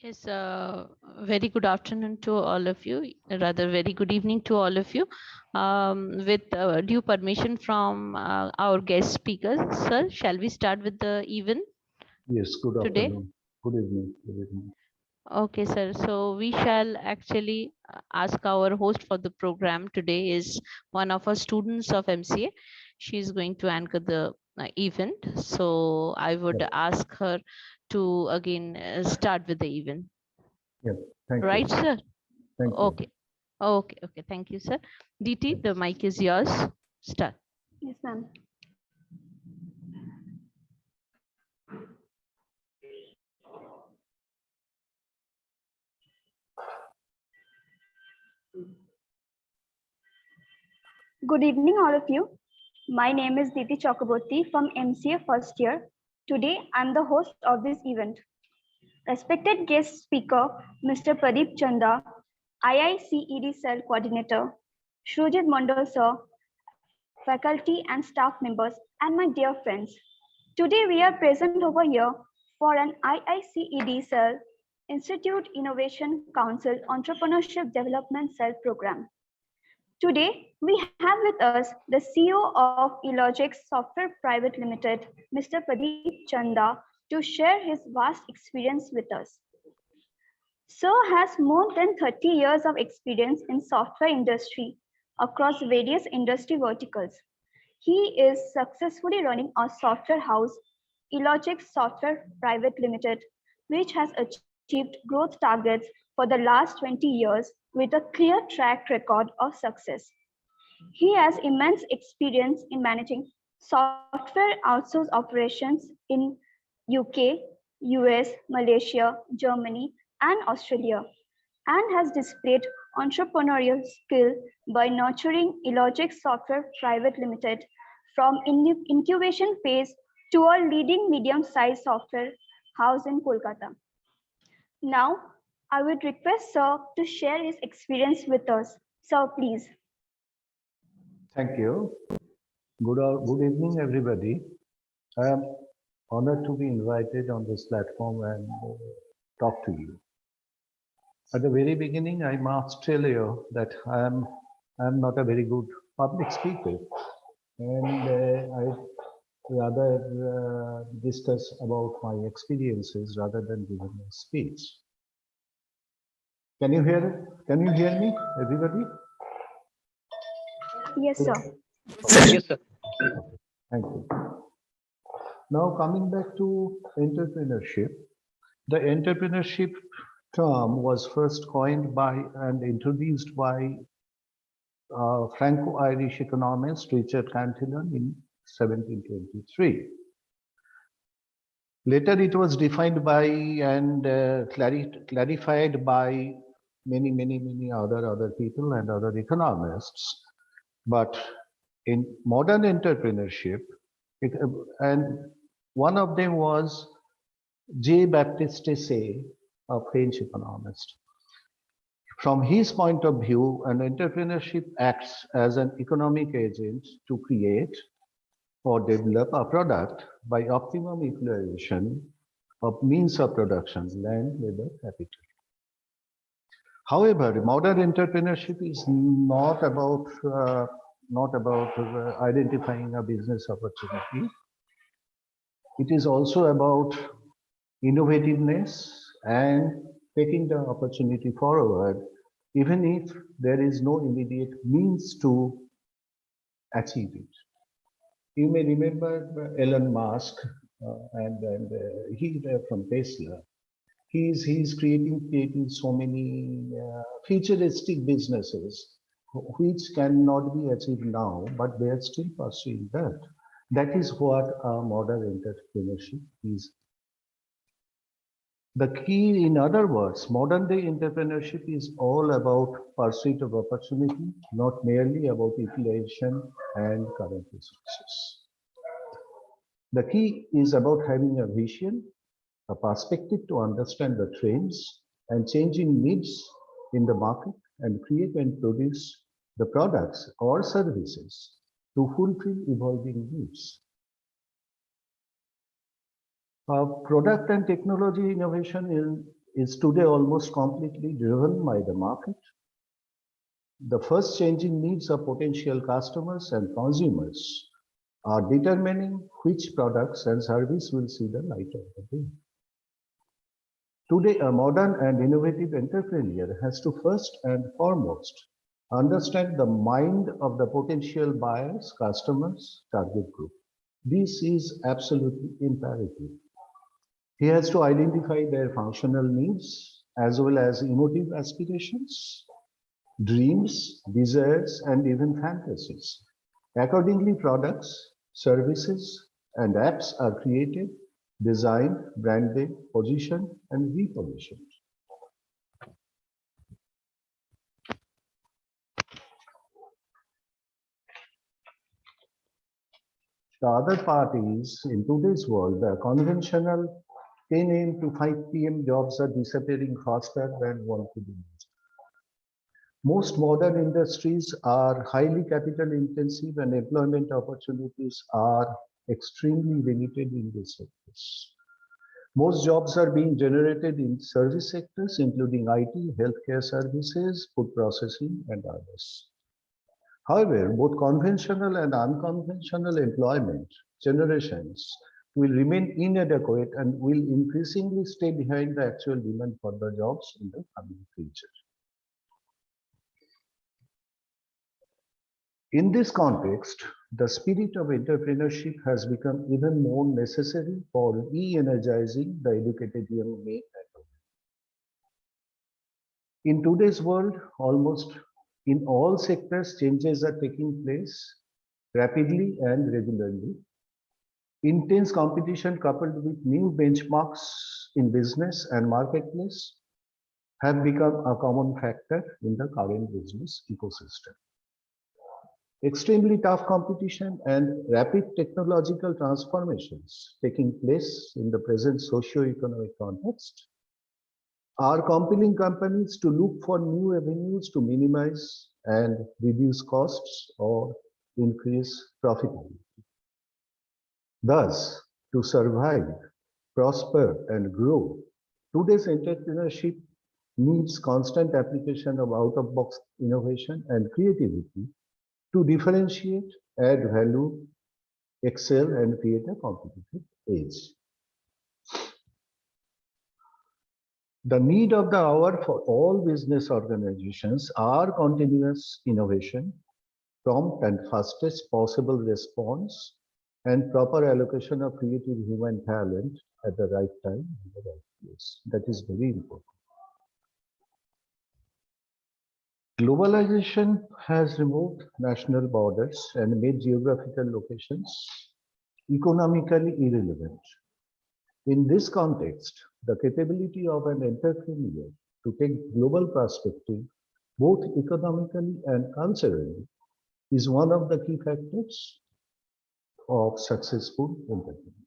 Yes, very good afternoon to all of you, rather very good evening to all of you. With due permission from our guest speakers, sir, shall we start with the event Yes, good today? afternoon. Good evening. Good evening. Okay, sir. So we shall actually ask our host for the program today is one of our students of MCA. She is going to anchor the event. So I would Yeah, ask her to again start with the event. yeah. Thank Right, you. sir? Thank you. Okay. Okay. Thank you, sir. Dity, the Thanks. mic is yours. Start. Yes, ma'am. Good evening, all of you. My name is Dity Chakraborty from MCA first year. Today, I'm the host of this event. Respected guest speaker, Mr. Pradip Chanda, IIC Cell Coordinator, Shrujit Mandal Sir, faculty and staff members, and my dear friends. Today, we are present over here for an IIC Cell Institute Innovation Council Entrepreneurship Development Cell Program. Today, we have with us the CEO of Elogix Software Private Limited, Mr. Pradip Chanda, to share his vast experience with us. Sir has more than 30 years of experience in software industry across various industry verticals. He is successfully running a software house, Elogix Software Private Limited, which has achieved growth targets for the last 20 years with a clear track record of success. He has immense experience in managing software outsource operations in UK, US, Malaysia, Germany, and Australia, and has displayed entrepreneurial skill by nurturing Elogix Software Private Limited from incubation phase to a leading medium-sized software house in Kolkata. Now, I would request Sir to share his experience with us. Sir, please. Thank you. Good evening, everybody. I am honored to be invited on this platform and talk to you. At the very beginning, I must tell you that I am not a very good public speaker, and I rather discuss about my experiences rather than giving a speech. Can you hear it? Can you hear me, everybody? Yes, sir. Yes, sir. Thank you. Now coming back to entrepreneurship, the entrepreneurship term was first coined by and introduced by Franco-Irish economist Richard Cantillon in 1723. Later it was defined by and clarified by many other people and other economists. But in modern entrepreneurship, and one of them was J. Baptiste Say, a French economist. From his point of view, an entrepreneurship acts as an economic agent to create or develop a product by optimum utilization of means of production, land, labor, capital. However, modern entrepreneurship is not about identifying a business opportunity. It is also about innovativeness and taking the opportunity forward, even if there is no immediate means to achieve it. You may remember Elon Musk, he from Tesla. He's creating so many futuristic businesses which cannot be achieved now, but they are still pursuing that. That is what modern entrepreneurship is. The key, in other words, modern day entrepreneurship is all about pursuit of opportunity, not merely about utilization and current resources. The key is about having a vision, a perspective to understand the trends and changing needs in the market and create and produce the products or services to fulfill evolving needs. Product and technology innovation is today almost completely driven by the market. The first changing needs of potential customers and consumers are determining which products and services will see the light of the day. Today, a modern and innovative entrepreneur has to first and foremost understand the mind of the potential buyers, customers, target group. This is absolutely imperative. He has to identify their functional needs as well as emotive aspirations, dreams, desires, and even fantasies. Accordingly, products, services, and apps are created, designed, branded, positioned, and repositioned. The other part is, in today's world, the conventional 10 a.m. to 5 p.m. jobs are disappearing faster than one could imagine. Most modern industries are highly capital intensive and employment opportunities are extremely limited in these sectors. Most jobs are being generated in service sectors, including IT, healthcare services, food processing, and others. However, both conventional and unconventional employment generations will remain inadequate and will increasingly stay behind the actual demand for the jobs in the coming future. In this context, the spirit of entrepreneurship has become even more necessary for re-energizing the educated young men and women. In today's world, almost in all sectors, changes are taking place rapidly and regularly. Intense competition coupled with new benchmarks in business and marketplace have become a common factor in the current business ecosystem. Extremely tough competition and rapid technological transformations taking place in the present socio-economic context are compelling companies to look for new avenues to minimize and reduce costs or increase profitability. Thus, to survive, prosper, and grow, today's entrepreneurship needs constant application of out-of-box innovation and creativity to differentiate, add value, excel, and create a competitive edge. The need of the hour for all business organizations are continuous innovation, prompt and fastest possible response, and proper allocation of creative human talent at the right time and the right place. That is very important. Globalization has removed national borders and made geographical locations economically irrelevant. In this context, the capability of an entrepreneur to take global perspective, both economically and culturally, is one of the key factors of successful entrepreneurship.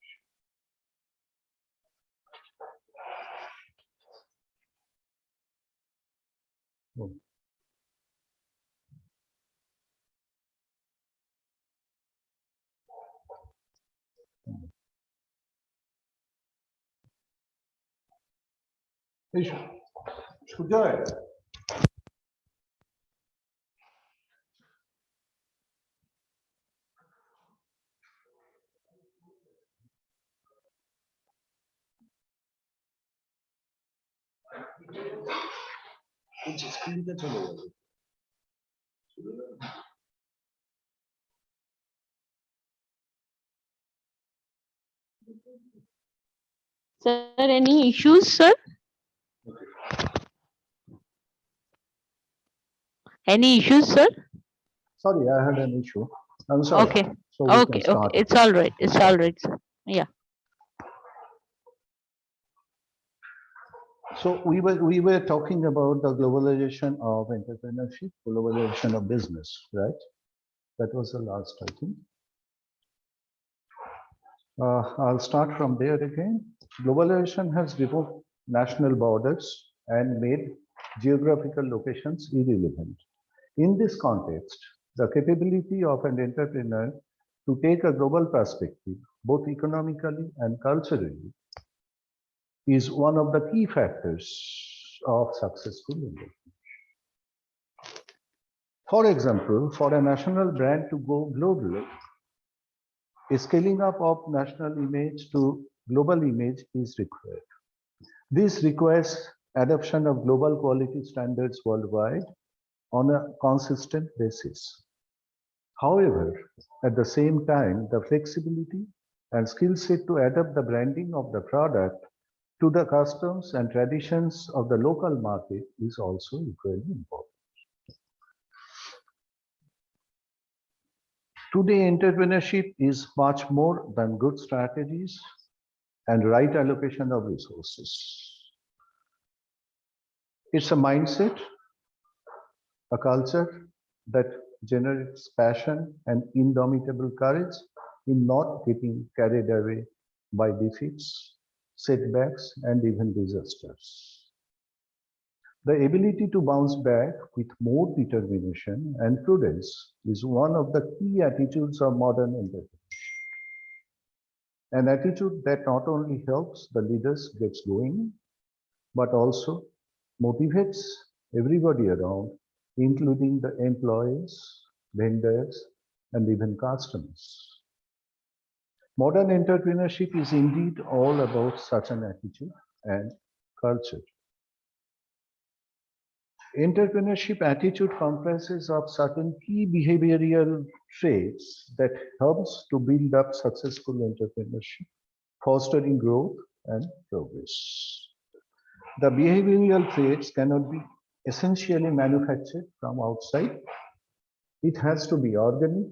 Sujoy. Sir, any issues, sir? Any issues, sir? Sorry, I had an issue. I'm sorry. Okay. So we Okay. can start. It's all right. It's all right, sir. Yeah. So we were talking about the globalization of entrepreneurship, globalization of business, right? That was the last, I think. I'll start from there again. Globalization has removed national borders and made geographical locations irrelevant. In this context, the capability of an entrepreneur to take a global perspective, both economically and culturally, is one of the key factors of successful entrepreneurship. For example, for a national brand to go global, a scaling up of national image to global image is required. This requires adoption of global quality standards worldwide on a consistent basis. However, at the same time, the flexibility and skill set to adapt the branding of the product to the customs and traditions of the local market is also equally important. Today, entrepreneurship is much more than good strategies and right allocation of resources. It's a mindset, a culture that generates passion and indomitable courage in not getting carried away by defeats, setbacks, and even disasters. The ability to bounce back with more determination and prudence is one of the key attitudes of modern entrepreneurship. An attitude that not only helps the leaders get going, but also motivates everybody around, including the employees, vendors, and even customers. Modern entrepreneurship is indeed all about such an attitude and culture. Entrepreneurship attitude comprises of certain key behavioral traits that helps to build up successful entrepreneurship, fostering growth and progress. The behavioral traits cannot be essentially manufactured from outside. It has to be organic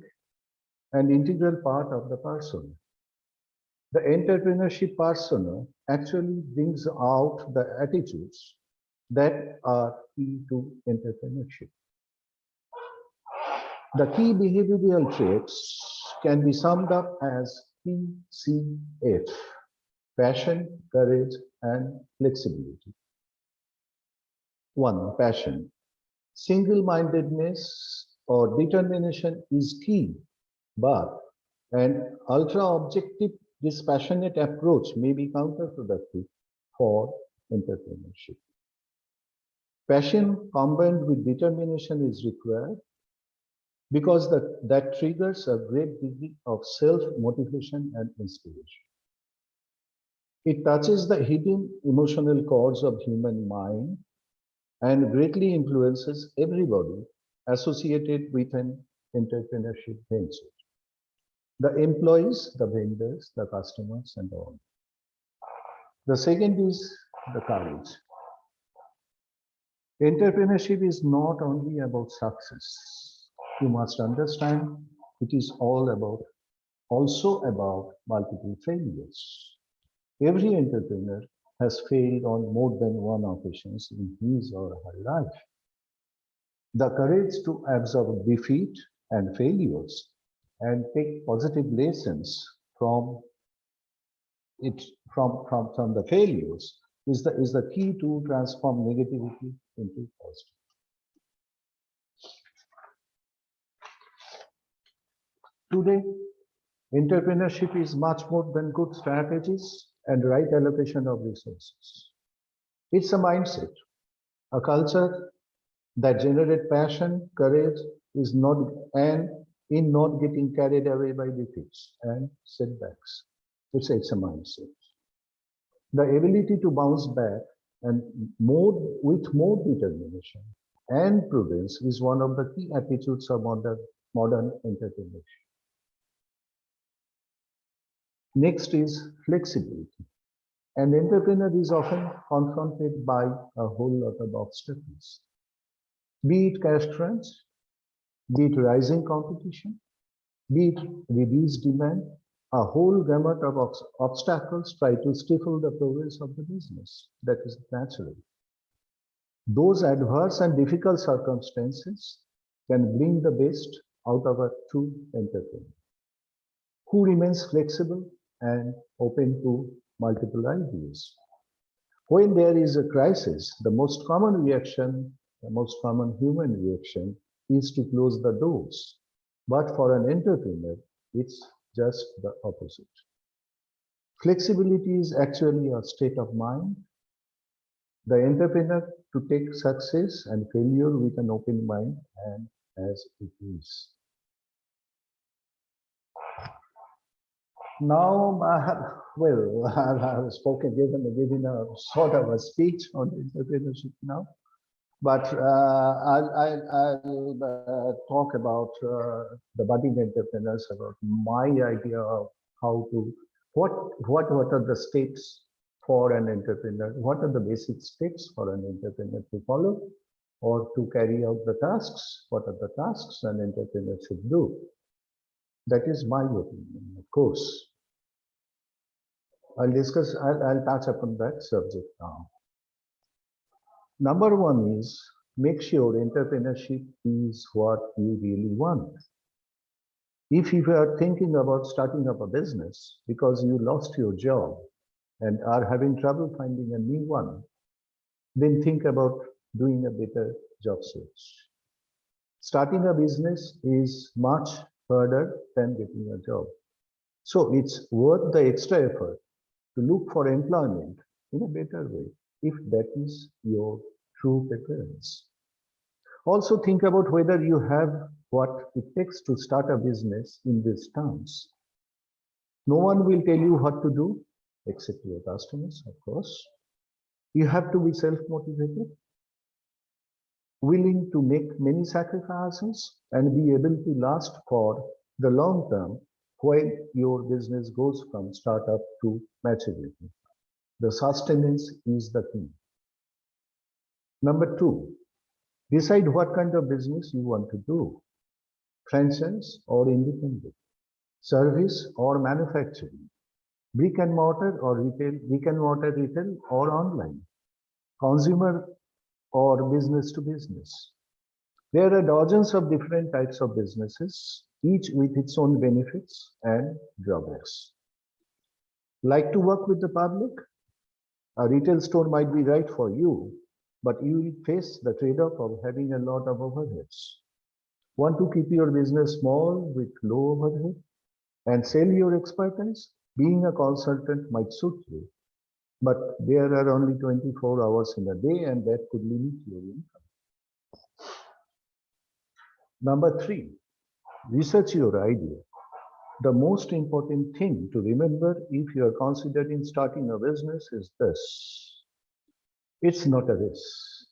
and integral part of the persona. The entrepreneurship persona actually brings out the attitudes that are key to entrepreneurship. The key behavioral traits can be summed up as PCF: passion, courage, and flexibility. 1. Passion. Single-mindedness or determination is key, but an ultra-objective, dispassionate approach may be counterproductive for entrepreneurship. Passion combined with determination is required because that triggers a great degree of self-motivation and inspiration. It touches the hidden emotional cores of human mind and greatly influences everybody associated with an entrepreneurship venture. The employees, the vendors, the customers, and all. The second is the courage. Entrepreneurship is not only about success. You must understand it is also about multiple failures. Every entrepreneur has failed on more than one occasions in his or her life. The courage to absorb defeat and failures and take positive lessons from the failures is the key to transform negativity into positive. Today, entrepreneurship is much more than good strategies and right allocation of resources. It's a mindset, a culture that generates passion, courage, is not getting carried away by defeats and setbacks. It's a mindset. The ability to bounce back and with more determination and prudence is one of the key attitudes of modern entrepreneurship. Next is flexibility. An entrepreneur is often confronted by a whole lot of obstacles, be it cash crunch, be it rising competition, be it reduced demand. A whole gamut of obstacles try to stifle the progress of the business. That is natural. Those adverse and difficult circumstances can bring the best out of a true entrepreneur who remains flexible and open to multiple ideas. When there is a crisis, the most common human reaction is to close the doors. But for an entrepreneur, it's just the opposite. Flexibility is actually a state of mind. The entrepreneur to take success and failure with an open mind and as it is. Now, I have spoken, given a sort of a speech on entrepreneurship now, but I'll talk about the budding entrepreneurs, about my idea of how to, what are the steps for an entrepreneur? What are the basic steps for an entrepreneur to follow or to carry out the tasks? What are the tasks an entrepreneur should do? That is my opinion, of course. I'll touch upon that subject now. Number one is make sure entrepreneurship is what you really want. If you are thinking about starting up a business because you lost your job and are having trouble finding a new one, then think about doing a better job search. Starting a business is much harder than getting a job. So it's worth the extra effort to look for employment in a better way, if that is your true preference. Also think about whether you have what it takes to start a business in these terms. No one will tell you what to do, except your customers, of course. You have to be self-motivated, willing to make many sacrifices, and be able to last for the long term while your business goes from startup to maturity. The sustenance is the key. Number two, decide what kind of business you want to do. Franchise or independent, service or manufacturing, brick and mortar retail or online, consumer or business to business. There are dozens of different types of businesses, each with its own benefits and drawbacks. Like to work with the public? A retail store might be right for you, but you will face the trade-off of having a lot of overheads. Want to keep your business small with low overhead and sell your expertise? Being a consultant might suit you, but there are only 24 hours in a day and that could limit your income. Number three, research your idea. The most important thing to remember if you are considering starting a business is this. It's not a race.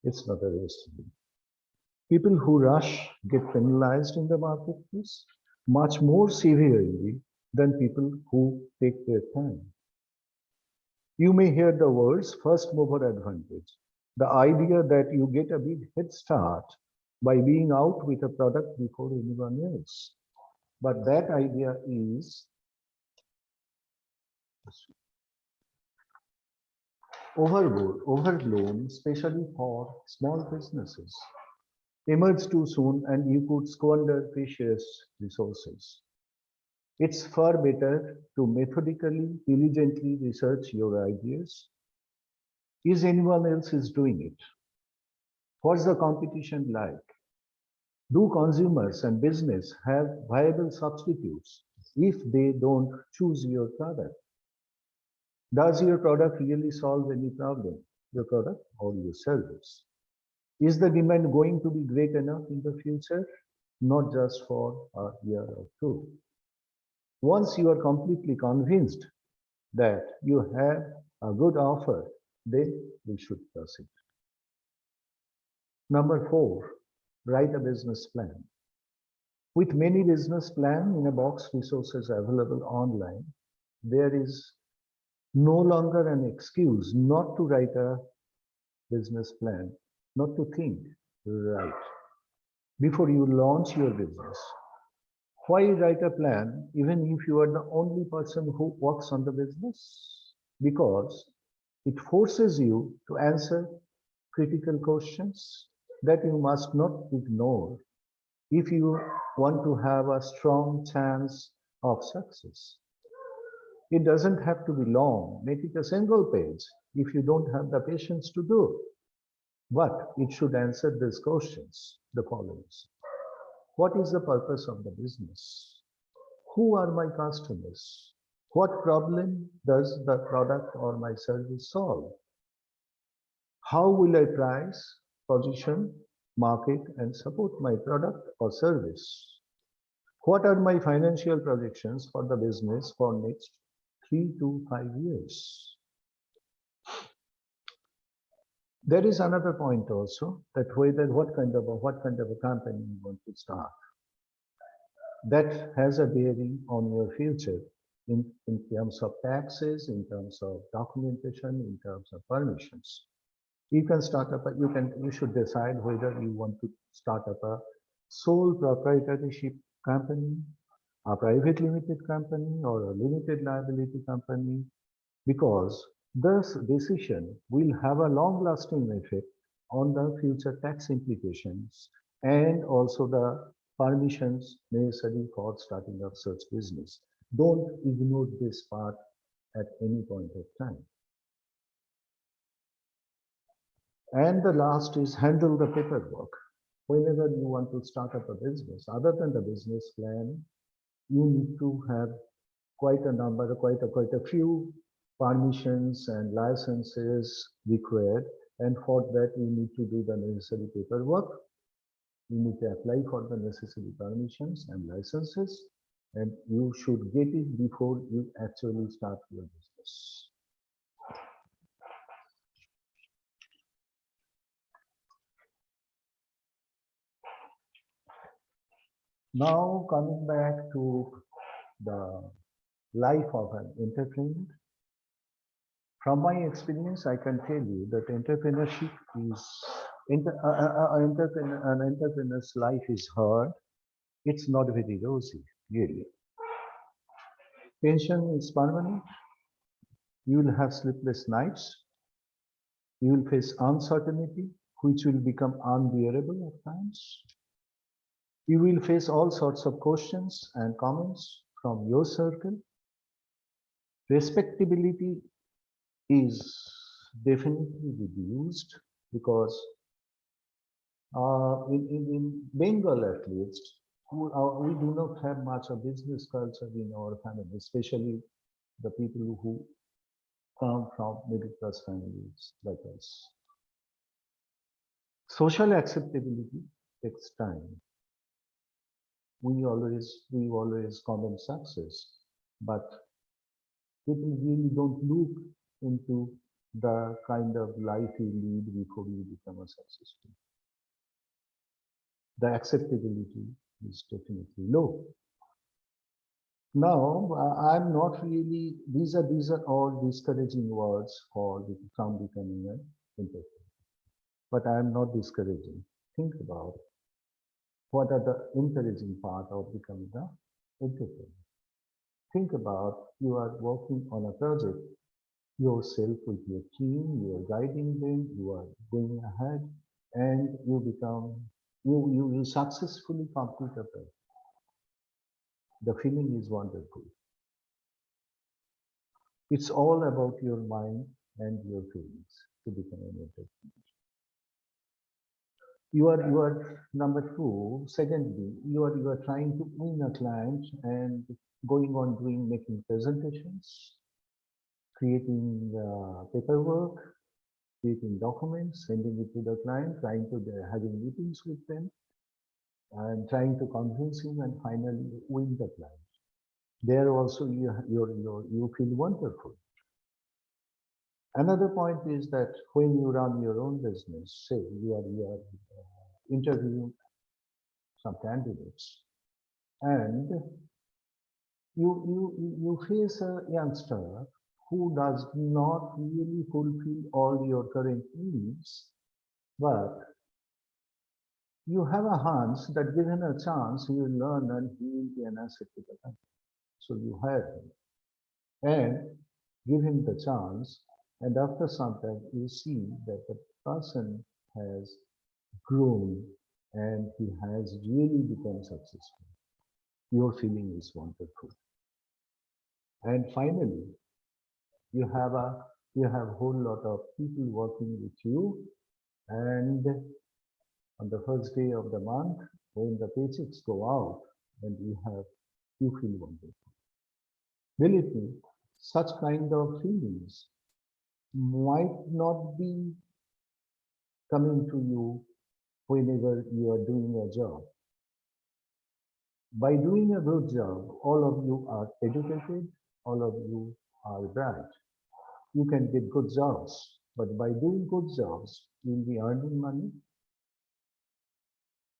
It's not a race. People who rush get penalized in the marketplace much more severely than people who take their time. You may hear the words first mover advantage, the idea that you get a big head start by being out with a product before anyone else. But that idea is overblown, especially for small businesses. Emerge too soon and you could squander precious resources. It's far better to methodically, diligently research your ideas. Is anyone else doing it? What's the competition like? Do consumers and business have viable substitutes if they don't choose your product? Does your product really solve any problem, your product or your service? Is the demand going to be great enough in the future? Not just for a year or two. Once you are completely convinced that you have a good offer, then we should proceed. Number four, write a business plan. With many business plan in a box resources available online, there is no longer an excuse not to write a business plan, not to think, right, before you launch your business. Why write a plan even if you are the only person who works on the business? Because it forces you to answer critical questions that you must not ignore if you want to have a strong chance of success. It doesn't have to be long. Make it a single page if you don't have the patience to do. But it should answer these questions, the following. What is the purpose of the business? Who are my customers? What problem does the product or my service solve? How will I price, position, market, and support my product or service? What are my financial projections for the business for next 3 to 5 years? There is another point also, that whether what kind of a company you want to start. That has a bearing on your future in terms of taxes, in terms of documentation, in terms of permissions. You can start up you should decide whether you want to start up a sole proprietorship company, a private limited company, or a limited liability company, because this decision will have a long lasting effect on the future tax implications and also the permissions necessary for starting up such business. Don't ignore this part at any point of time. And the last is handle the paperwork. Whenever you want to start up a business, other than the business plan, you need to have quite a few permissions and licenses required. And for that, you need to do the necessary paperwork. You need to apply for the necessary permissions and licenses, and you should get it before you actually start your business. Now coming back to the life of an entrepreneur. From my experience, I can tell you that entrepreneurship is, an entrepreneur's life is hard. It's not very rosy, really. Tension is permanent. You will have sleepless nights. You will face uncertainty, which will become unbearable at times. You will face all sorts of questions and comments from your circle. Respectability is definitely reduced because in Bengal at least, we do not have much of business culture in our family, especially the people who come from middle class families like us. Social acceptability takes time. We always comment success, but people really don't look into the kind of life you lead before you become a successful. The acceptability is definitely low. Now, I'm not really, these are all discouraging words for from becoming an entrepreneur. But I am not discouraging. Think about what are the encouraging part of becoming an entrepreneur. Think about you are working on a project yourself with your team, you are guiding them, you are going ahead, and you successfully complete a project. The feeling is wonderful. It's all about your mind and your feelings to become an entrepreneur. You are number two. Secondly, you are trying to win a client and going on making presentations, creating paperwork, creating documents, sending it to the client, having meetings with them, and trying to convince him, and finally win the client. There also you feel wonderful. Another point is that when you run your own business, say you are interviewing some candidates, and you face a youngster who does not really fulfill all your current needs, but you have a hunch that given a chance, he will learn and he will be an asset to the company. So you hire him and give him the chance, and after some time you see that the person has grown and he has really become successful. Your feeling is wonderful. And finally, you have a whole lot of people working with you, and on the first day of the month, when the paychecks go out, and you feel wonderful. Believe me, such kind of feelings might not be coming to you whenever you are doing a job. By doing a good job, all of you are educated, all of you are bright. You can get good jobs, but by doing good jobs, you'll be earning money.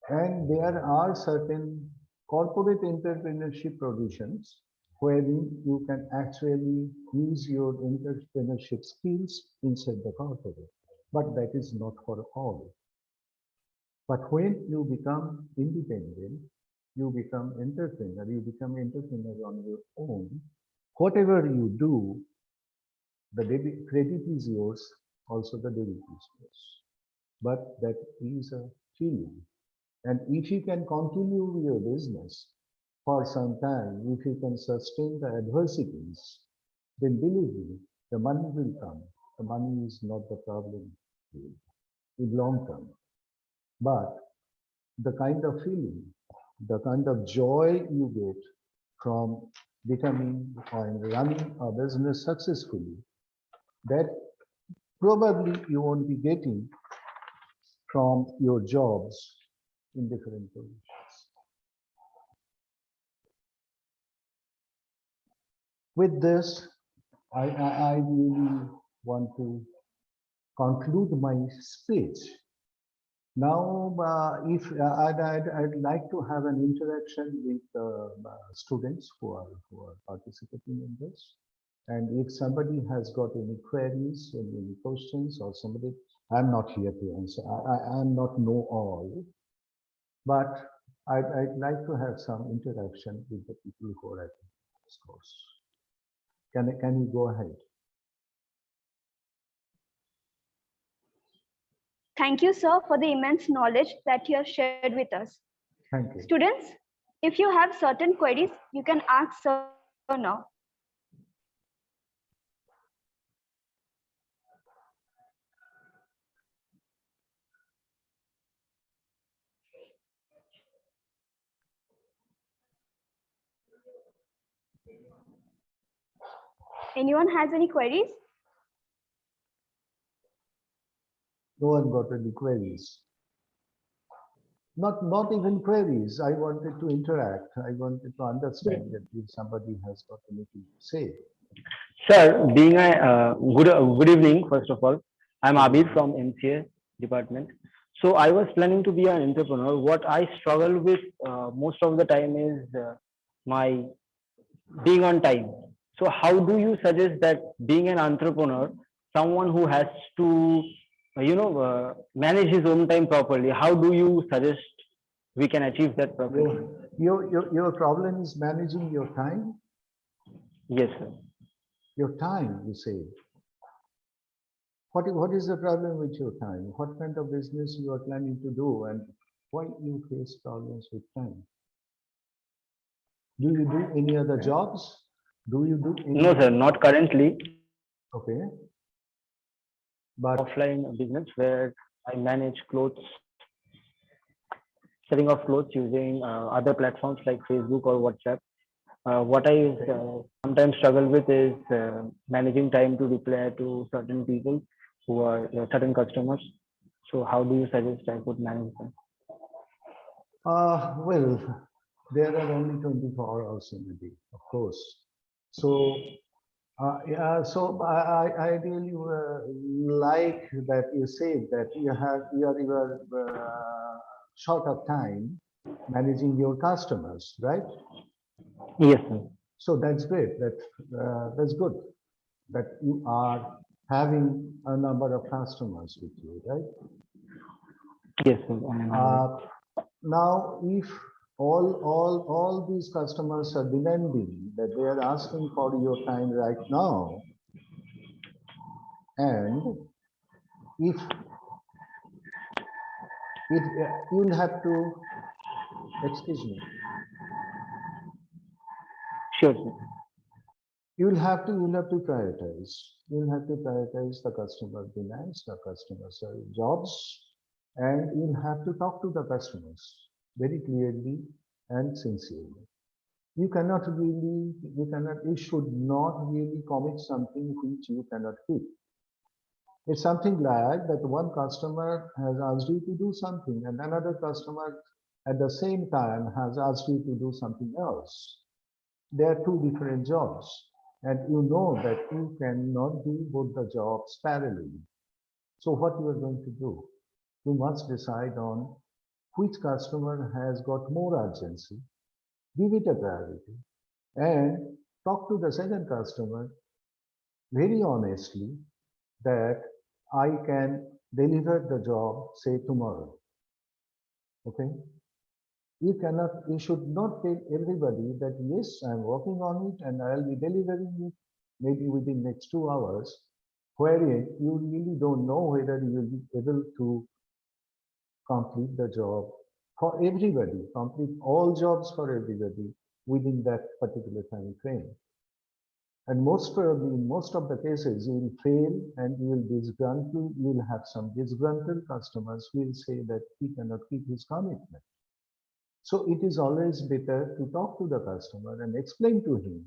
And there are certain corporate entrepreneurship provisions wherein you can actually use your entrepreneurship skills inside the corporate. But that is not for all. But when you become independent, you become entrepreneur, you become entrepreneur on your own. Whatever you do, the credit is yours, also the debit is yours. But that is a feeling. And if you can continue your business for some time, if you can sustain the adversities, then believe me, the money will come. The money is not the problem in long term. But the kind of feeling, the kind of joy you get from becoming and running a business successfully, that probably you won't be getting from your jobs in different positions. With this, I really want to conclude my speech. Now, if I'd like to have an interaction with students who are participating in this, and if somebody has got any queries or any questions, or somebody, I'm not here to answer. I'm not know all, but I'd like to have some interaction with the people who are attending this course. Can you go ahead? Thank you, sir, for the immense knowledge that you have shared with us. Thank you. Students, if you have certain queries, you can ask sir now. Anyone has any queries? No one got any queries. Not even queries. I wanted to interact. I wanted to understand that if somebody has got anything to say. Sir, being a good evening, first of all. I'm Abir from MCA department. So I was planning to be an entrepreneur. What I struggle with most of the time is my being on time. So how do you suggest that being an entrepreneur, someone who has to, manage his own time properly, how do you suggest we can achieve that properly? Your problem is managing your time. Yes, sir. Your time, you say. What is the problem with your time? What kind of business you are planning to do, and why you face problems with time? Do you do any other jobs? Do you do any? No, sir, not currently. Okay. But Offline business where I manage clothes, selling of clothes using other platforms like Facebook or WhatsApp. What I sometimes struggle with is managing time to reply to certain people who are certain customers. So how do you suggest I could manage them? well, there are only 24 hours in a day, of course. So yeah, so I really like that you say that you are short of time managing your customers, right? Yes, sir. So that's great. That's good that you are having a number of customers with you, right? Yes, sir. Now, if all these customers are demanding that they are asking for your time right now, and if you'll have to, excuse me, Sure, sir. you'll have to prioritize. You'll have to prioritize the customer demands, the customer jobs, and you'll have to talk to the customers very clearly and sincerely. you should not really commit something which you cannot keep. It's something like that one customer has asked you to do something and another customer at the same time has asked you to do something else. They are two different jobs, and you know that you cannot do both the jobs parallelly. So what you are going to do? You must decide on which customer has got more urgency, give it a priority, and talk to the second customer very honestly that I can deliver the job, say tomorrow. Okay? You should not tell everybody that yes, I'm working on it and I'll be delivering it maybe within next 2 hours, wherein you really don't know whether you'll be able to complete the job for everybody, complete all jobs for everybody within that particular time frame. And most probably, in most of the cases, you will fail and you will disgruntled. You will have some disgruntled customers who will say that he cannot keep his commitment. So it is always better to talk to the customer and explain to him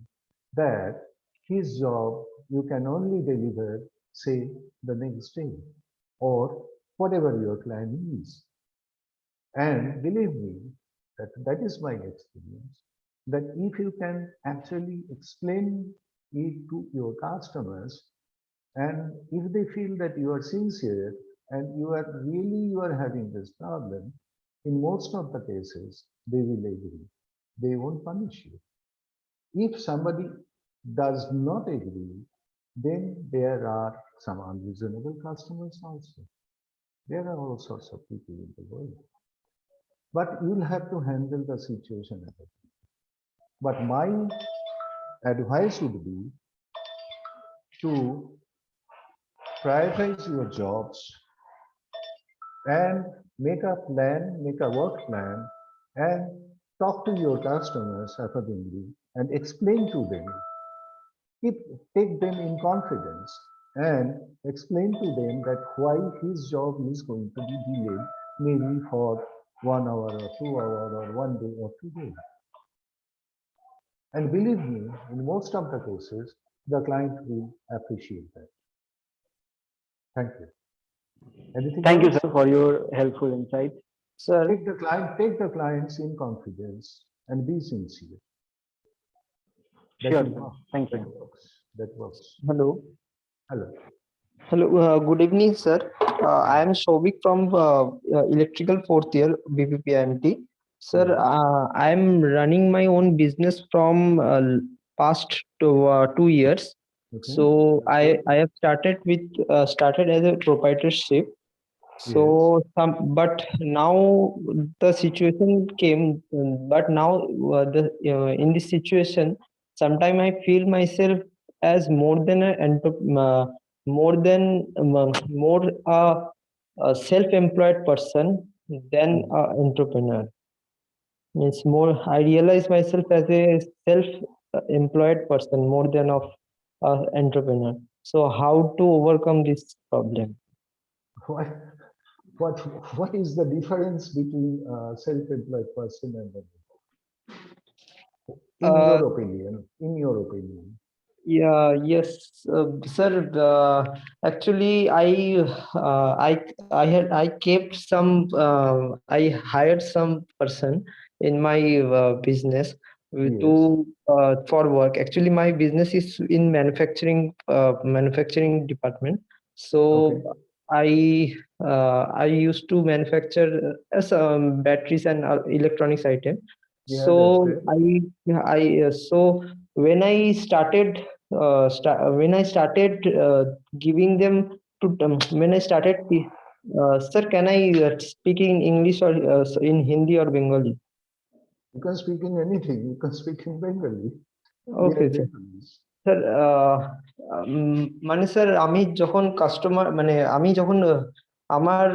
that his job you can only deliver, say, the next day or whatever your plan is. And believe me, that is my experience, that if you can actually explain it to your customers, and if they feel that you are sincere and you are having this problem, in most of the cases, they will agree. They won't punish you. If somebody does not agree, then there are some unreasonable customers also. There are all sorts of people in the world. But you'll have to handle the situation. But my advice would be to prioritize your jobs and make a plan, make a work plan, and talk to your customers accordingly and explain to them. Take them in confidence and explain to them that why his job is going to be delayed, maybe for 1 hour or 2 hours or 1 day or 2 days. And believe me, in most of the cases, the client will appreciate that. Thank you. Anything Thank you, else? sir, for your helpful insight. Sir, Take the clients in confidence and be sincere. That sure, will sir. work. Thank That you. works. That works. Hello. Hello. Hello. Good evening, sir. I am Sauvik from electrical fourth year BPPIMT. Sir, Yes. I am running my own business from past 2 years. Okay. So That's good. I have started as a proprietorship. Yes. So but now the situation came. But now in this situation, sometimes I feel myself as more than more than more a self-employed person than Hmm. an entrepreneur. Means more, I realize myself as a self-employed person more than of entrepreneur. So how to overcome this problem? What, what, what is the difference between a self-employed person and a in Uh, your opinion? In your opinion? Yeah, yes, sir. Actually, I kept some. I hired some person in my business Yes. to for work. Actually, my business is in manufacturing department. Okay. So I used to manufacture batteries and electronics item. Yeah, that's So great. so when I started when I started giving them to when I started sir, can I speak in English or in Hindi or Bengali? You can speak in anything. You can speak in Bengali. We are Okay, sir. Bengalis. Sir মানে sir আমি যখন customer মানে আমি যখন আমার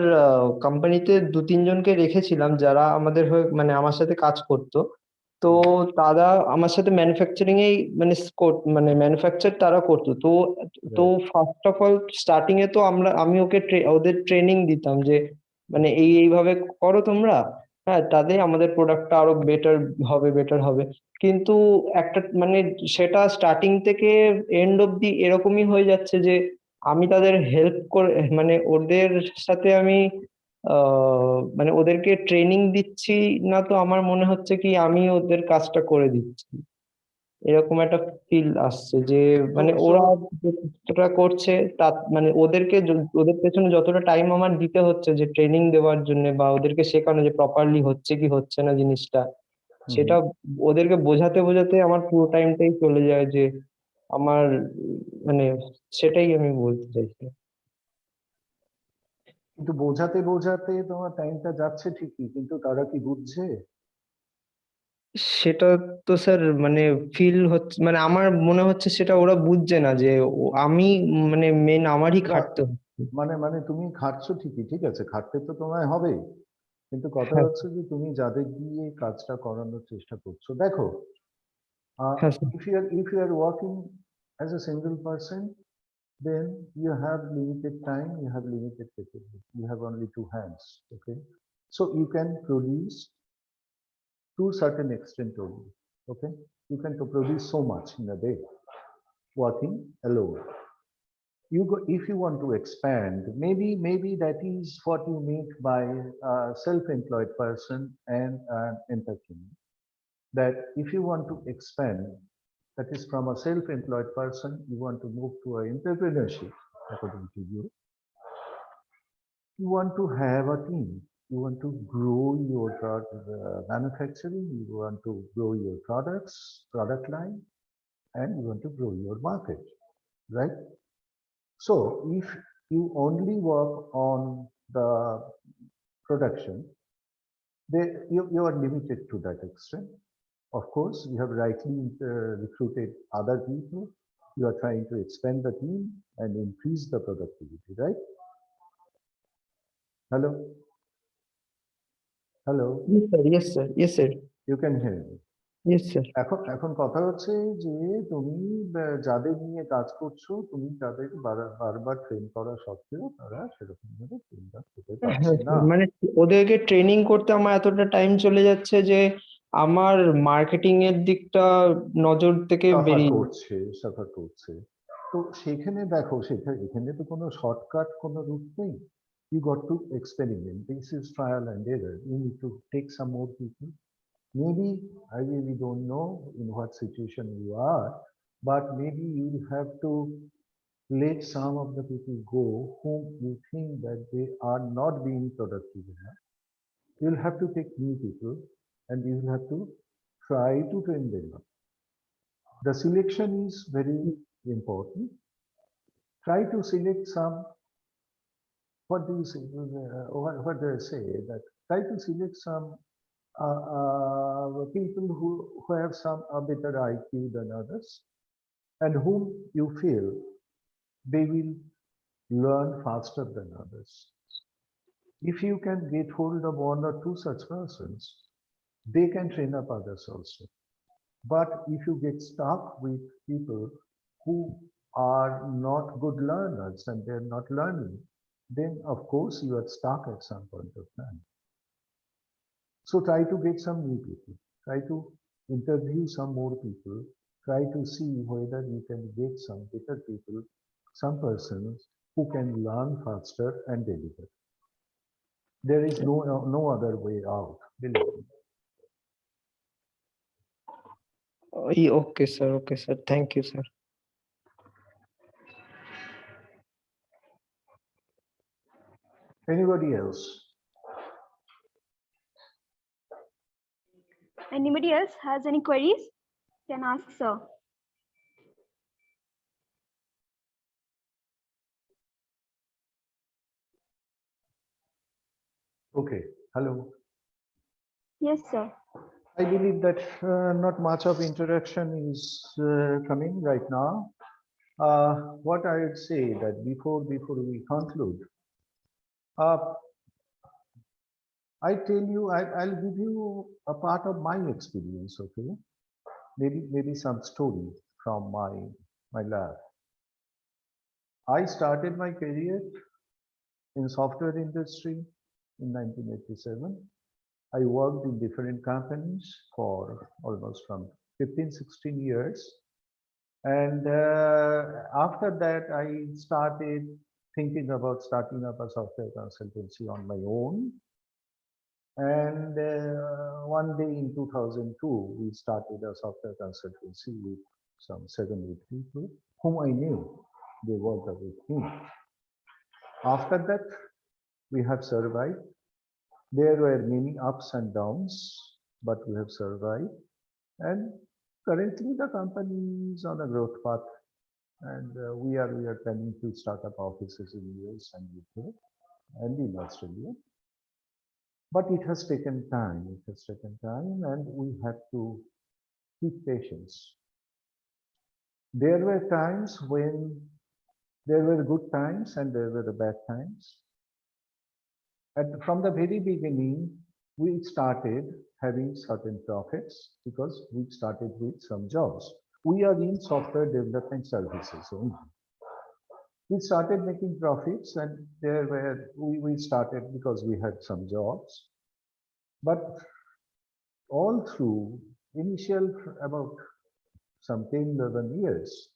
কোম্পানিতে 2-3 জনকে রেখেছিলাম যারা আমাদের হয়ে মানে আমার সাথে কাজ করতো। তো তারা আমার সাথে ম্যানুফ্যাকচারিং এই মানে মানে ম্যানুফ্যাকচার তারা করতো। তো তো Right. First of all starting এ তো আমি ওকে ওদের ট্রেনিং দিতাম যে মানে এইভাবে করো তোমরা। হ্যাঁ, তাদের আমাদের প্রোডাক্টটা আরো বেটার হবে। কিন্তু একটা মানে সেটা স্টার্টিং থেকে এন্ড অব্দি এরকমই হয়ে যাচ্ছে যে আমি তাদের হেল্প করে মানে ওদের সাথে আমি মানে ওদেরকে ট্রেনিং দিচ্ছি না, তো আমার মনে হচ্ছে কি আমি ওদের কাজটা করে দিচ্ছি, এরকম একটা ফিল আসছে যে মানে So, ওরা যতটা করছে তার মানে ওদের পেছনে যতটা টাইম আমার দিতে হচ্ছে যে ট্রেনিং দেওয়ার জন্য বা ওদেরকে শেখানো যে প্রপারলি হচ্ছে কি হচ্ছে না জিনিসটা, সেটা ওদেরকে বোঝাতে বোঝাতে আমার পুরো টাইমটাই চলে যায় যে আমার মানে সেটাই আমি বলতে চাইছি। কিন্তু বোঝাতে বোঝাতে তোমার টাইমটা যাচ্ছে ঠিকই, কিন্তু তারা কি বুঝছে? সেটা তো স্যার মানে ফিল হচ্ছে, মানে আমার মনে হচ্ছে সেটা ওরা বুঝছে না যে আমি মানে মেন আমারই না, খাটতে হচ্ছে। মানে তুমি খাটছো ঠিকই, ঠিক আছে, খাটতে তো তোমায় হবেই, কিন্তু কথা হ্যাঁ হচ্ছে যে তুমি যাদের দিয়ে কাজটা করানোর চেষ্টা করছো, দেখো, হ্যাঁ sir. if you are working as a single person, then you have limited time, you have limited capability, you have only two hands, okay? So you can produce to a certain extent only, okay? You can produce so much in a day working alone. If you want to expand, maybe that is what you mean by a self-employed person and an entrepreneur. That if you want to expand, that is from a self-employed person, you want to move to an entrepreneurship, according to you want to have a team. You want to grow your manufacturing, you want to grow your product line, and you want to grow your market, right? So if you only work on the production, you are limited to that extent. Of course, you have rightly recruited other people. You are trying to expand the team and increase the productivity, right? Hello? Hello? Yes sir, yes sir, yes sir, You can hear me. yes sir. এখন এখন কথা হচ্ছে যে তুমি যাদের নিয়ে কাজ করছো, তুমি তাদের বারবার ট্রেন করা সত্ত্বেও তারা সেরকম ভাবে ট্রেনটা করতে হ্যাঁ পারছে না। sir, মানে ওদেরকে ট্রেনিং করতে আমার এতটা টাইম চলে যাচ্ছে যে আমার মার্কেটিং এর দিকটা নজর থেকে বেরিয়ে সাফার করছে। তো সেখানে দেখো, এখানে তো কোনো শর্টকাট কোনো রুট নেই। You got to experiment. This is trial and error. You need to take some more people. Maybe, I really don't know in what situation you are, but maybe you have to let some of the people go whom you think that they are not being productive enough. You'll have to take new people and you will have to try to train them up. The selection is very important. Try to select some, what do you say, what do I say, that try to select some people who have some a better IQ than others, and whom you feel they will learn faster than others. If you can get hold of one or two such persons, they can train up others also. But if you get stuck with people who are not good learners and they're not learning, then of course you are stuck at some point of time. So try to get some new people, try to interview some more people, try to see whether you can get some better people, some persons who can learn faster and deliver. There is no other way out, believe me. Okay sir, okay sir, thank you sir. Anybody else? Anybody else has any queries? Can ask sir. Okay, hello. Yes sir. I believe that not much of interaction is coming right now. What I would say that before we conclude, I tell you, I'll give you a part of my experience, okay? Maybe some story from my lab. I started my career in software industry in 1987. I worked in different companies for almost from 15, 16 years. And after that, I started thinking about starting up a software consultancy on my own. And one day in 2002, we started a software consultancy with some 7, 8 people whom I knew. They worked with me. After that, we have survived. There were many ups and downs, but we have survived. And currently, the company is on a growth path, and we are planning to start up offices in US and UK and in Australia. But it has taken time. It has taken time, and we have to keep patience. There were times when there were good times and there were the bad times. And from the very beginning, we started having certain profits because we started with some jobs. We are in software development services only. We started making profits, and there were we started because we had some jobs. But all through initial about some 10, 11 years,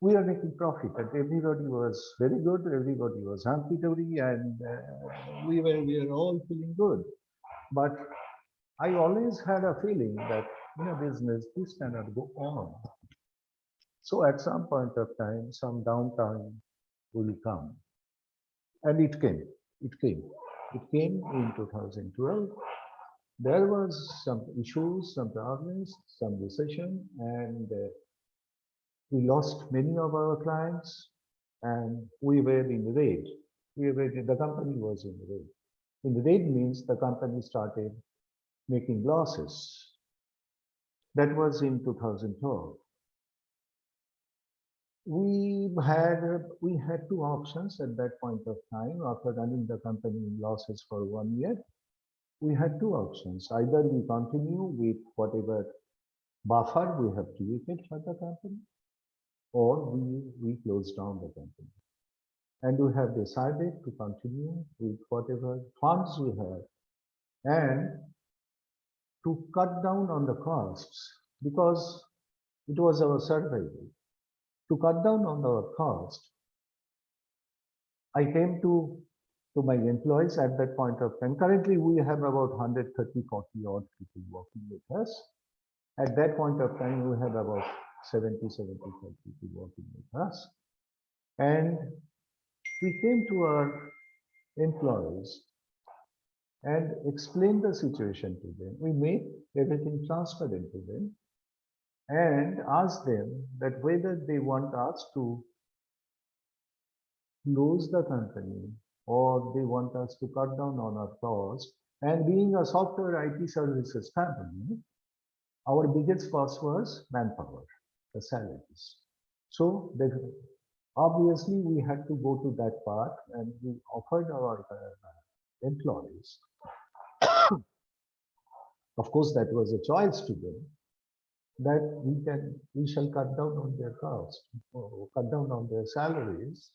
we are making profit, and everybody was very good. Everybody was hunky-dory, and we were all feeling good. But I always had a feeling that in a business this cannot go on. So at some point of time, some downtime will come, and it came. It came. It came in 2012. There was some issues, some problems, some recession, and we lost many of our clients, and we were in red. The company was in red. In red means the company started making losses. That was in 2012. We had two options at that point of time. After running the company in losses for 1 year, we had two options. Either we continue with whatever buffer we have created for the company, or we close down the company. And we have decided to continue with whatever funds we have and to cut down on the costs, because it was our survival. To cut down on our cost, I came to my employees at that point of time. Currently, we have about 130, 40 odd people working with us. At that point of time, we had about 70, 75 people working with us. And we came to our employees and explained the situation to them. We made everything transparent to them and asked them that whether they want us to close the company or they want us to cut down on our cost. And being a software IT services company, our biggest cost was manpower, the salaries. So obviously we had to go to that part, and we offered our employees. Of course, that was a choice to them, that we shall cut down on their cost, or cut down on their salaries.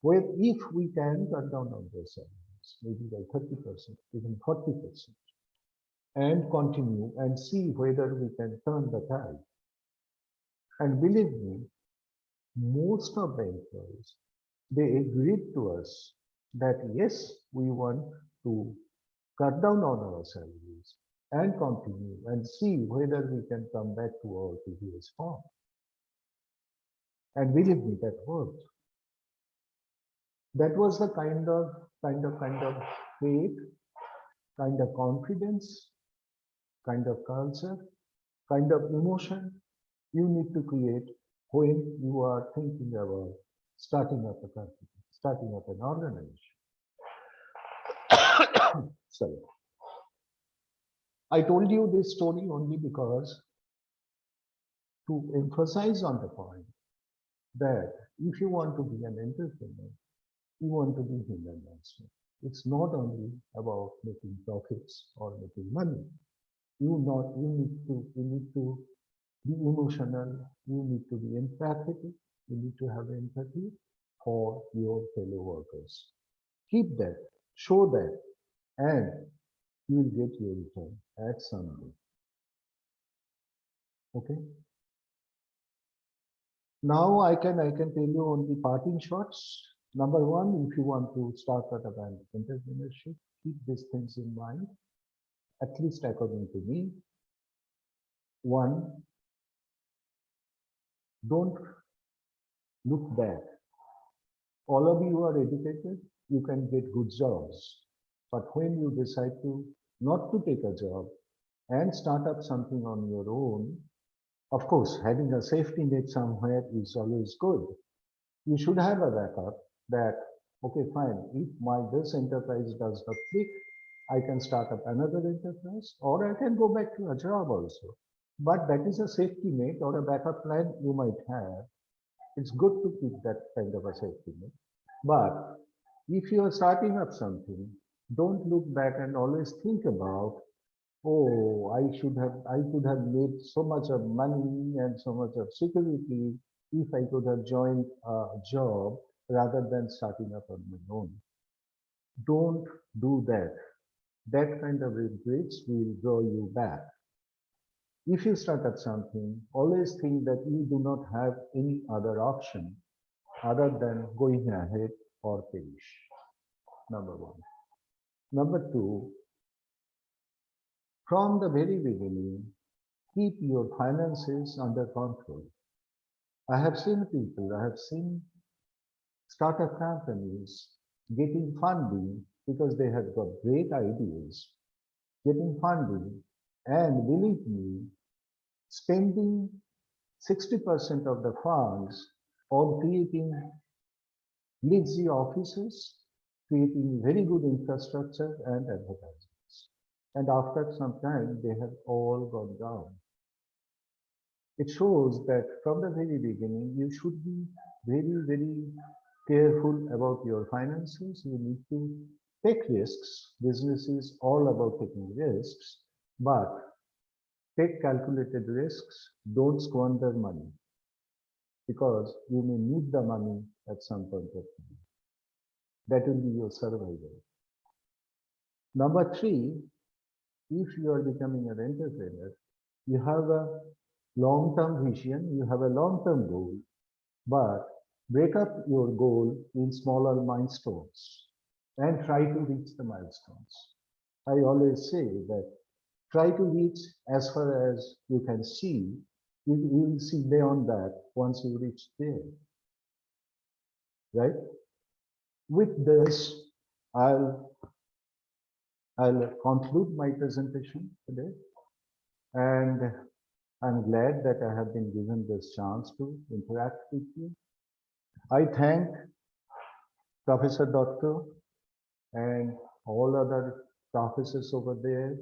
Well, if we can cut down on their salaries, maybe by 30%, even 40%, and continue and see whether we can turn the tide. And believe me, most of the employees, they agreed to us that yes, we want to cut down on our salaries and continue and see whether we can come back to our previous form. And believe me, that worked. That was the kind of faith, kind of confidence, kind of culture, kind of emotion you need to create when you are thinking about starting up a company, starting up an organization. Sorry. I told you this story only because to emphasize on the point that if you want to be an entrepreneur, you want to be human also. It's not only about making profits or making money. You need to be emotional. You need to be empathic. You need to have empathy for your fellow workers. Keep that, show that, and you will get your return at some day. Okay. Now I can tell you on the parting shots. Number one, if you want to start at an entrepreneurship, keep these things in mind. At least according to me. One, don't look back. All of you are educated, you can get good jobs. But when you decide to not to take a job and start up something on your own, of course, having a safety net somewhere is always good. You should have a backup that, okay, fine, if this enterprise does not click, I can start up another enterprise or I can go back to a job also. But that is a safety net or a backup plan you might have. It's good to keep that kind of a safety net. But if you are starting up something, don't look back and always think about, oh, I could have made so much of money and so much of security if I could have joined a job rather than starting up on my own. Don't do that. That kind of regrets will draw you back. If you start at something, always think that you do not have any other option other than going ahead or perish. Number one. Number two, from the very beginning, keep your finances under control. I have seen people, I have seen startup companies getting funding because they have got great ideas, getting funding, and believe me, spending 60% of the funds on creating lazy offices, creating very good infrastructure and advertisements. And after some time, they have all gone down. It shows that from the very beginning, you should be very, very careful about your finances. You need to take risks. Business is all about taking risks, but take calculated risks. Don't squander money because you may need the money at some point of time. That will be your survival. Number three, if you are becoming an entrepreneur, you have a long-term vision, you have a long-term goal, but break up your goal in smaller milestones and try to reach the milestones. I always say that try to reach as far as you can see. You will see beyond that once you reach there, right? With this, I'll conclude my presentation today, and I'm glad that I have been given this chance to interact with you. I thank Professor Doctor and all other professors over there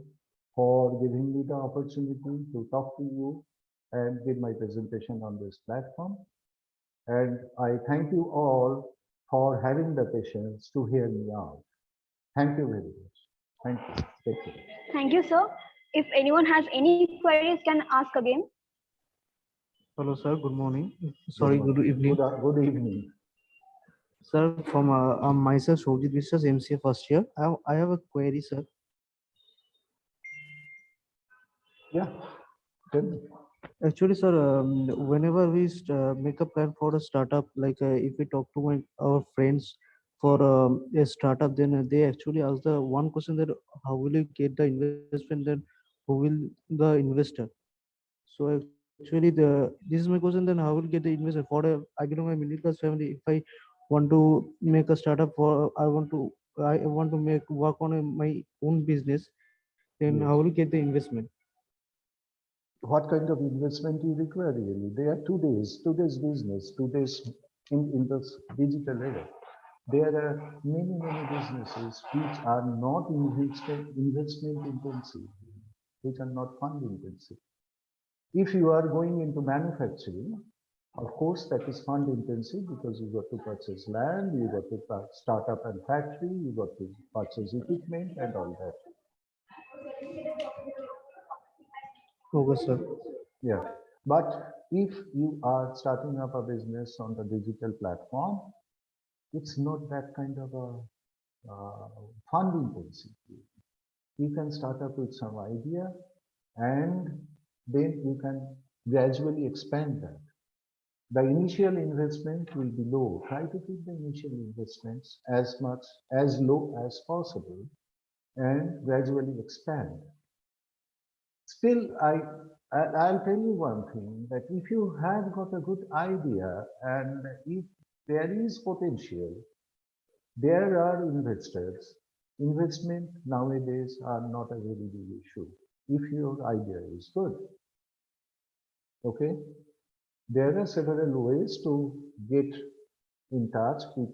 for giving me the opportunity to talk to you and give my presentation on this platform. And I thank you all for having the patience to hear me out. Thank you very much. Thank you. Take care. Thank you, sir. If anyone has any queries, can ask again. Hello, sir. Good morning. Sorry, good evening. Good evening. Sir, from myself, Sauvik, MCA first year. I have a query, sir. Yeah. Tell me. Actually, sir, whenever we make a plan for a startup, like if we talk to our friends for a startup, then they actually ask the one question that how will you get the investment, then who will the investor? So actually, this is my question. Then how will get the investor for a I belong a middle class family? If I want to make a startup for I want to make work on my own business, then how will you get the investment? What kind of investment you require really? There are today's business, in this digital era. There are many businesses which are not investment intensive, which are not fund intensive. If you are going into manufacturing, of course, that is fund intensive because you got to purchase land, you got to start up a factory, you got to purchase equipment and all that. Okay, sir. Yeah. But if you are starting up a business on the digital platform, it's not that kind of a fund intensive. You can start up with some idea and then you can gradually expand that. The initial investment will be low. Try to keep the initial investments as low as possible and gradually expand. Still, I'll tell you one thing, that if you have got a good idea and if there is potential, there are investors. Investment nowadays are not a very big issue if your idea is good. Okay? There are several ways to get in touch with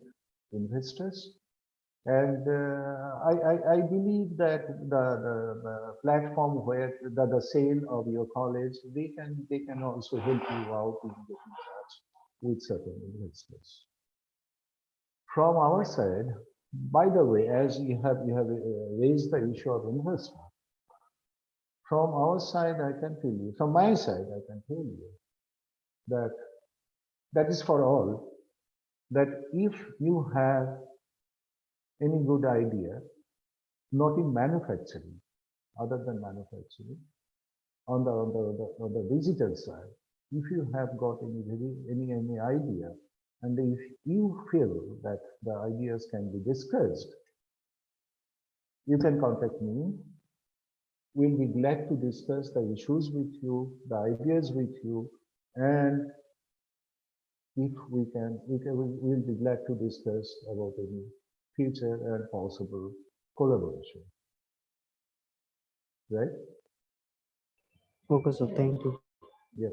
investors, and I believe that the platform where the sale of your college, they can also help you out in getting in touch with certain investors. From our side, by the way, as you have raised the issue of investment, from our side, I can tell you, from my side, I can tell you that that is for all, that if you have any good idea, not in manufacturing, other than manufacturing, on the digital side, if you have got any idea, and if you feel that the ideas can be discussed, you can contact me. We'll be glad to discuss the issues with you, the ideas with you, and if we'll be glad to discuss about any future and possible collaboration. Right? Okay, sir. Thank you. Yeah.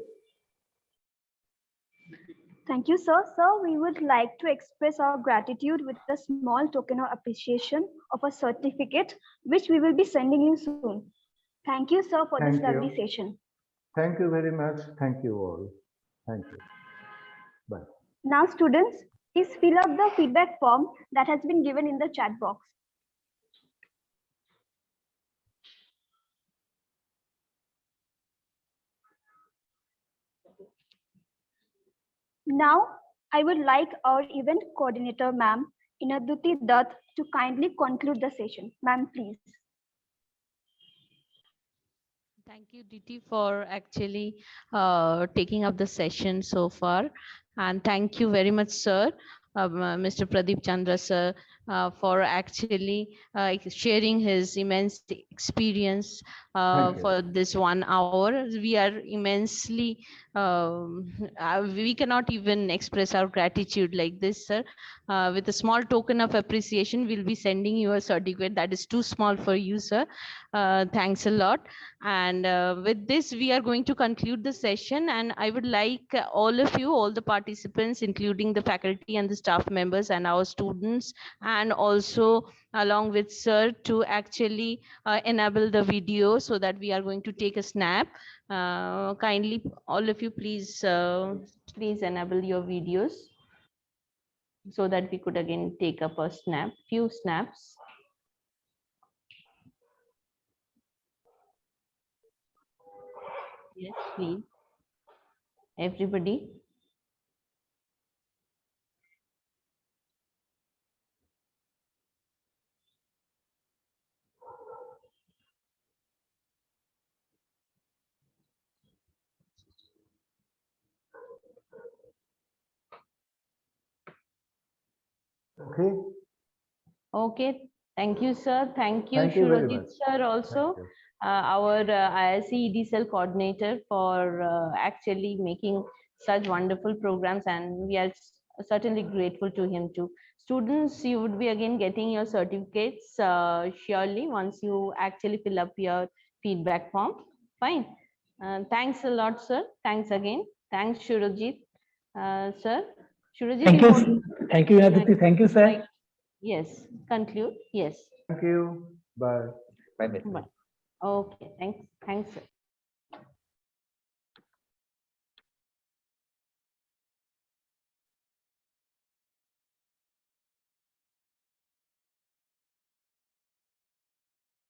Thank you, sir. Sir, we would like to express our gratitude with a small token of appreciation of a certificate, which we will be sending you soon. Thank you, sir, for this lovely session. Thank you very much. Thank you all. Thank you. Bye. Now, students, please fill up the feedback form that has been given in the chat box. Now, I would like our event coordinator, ma'am, Inaduti Dutt, to kindly conclude the session. Ma'am, please. Thank you, Dity, for actually taking up the session so far. And thank you very much, sir, Mr. Pradip Chandra, sir, for actually sharing his immense experience for this 1 hour. We are immensely, we cannot even express our gratitude like this, sir. With a small token of appreciation, we'll be sending you a certificate that is too small for you, sir. Thanks a lot. And with this, we are going to conclude the session. And I would like all of you, all the participants, including the faculty and the staff members and our students, and also along with sir, to actually enable the video so that we are going to take a snap. Kindly, all of you, please enable your videos so that we could again take up a few snaps. Yes, please. Everybody. Okay. Okay. Thank you, sir. Thank you, Thank you very Shurajit much. sir, also our IIC ED coordinator, for actually making such wonderful programs, and we are certainly grateful to him too. Students, you would be again getting your certificates surely once you actually fill up your feedback form. Fine. Thanks a lot, sir. Thanks again. Thanks, Shurajit sir. Shurajit, thank you. Thank you, Aditi. Thank you, sir. Yes, conclude. Yes. Thank you. Bye. Bye. Bye. Okay, thanks. Thanks, sir.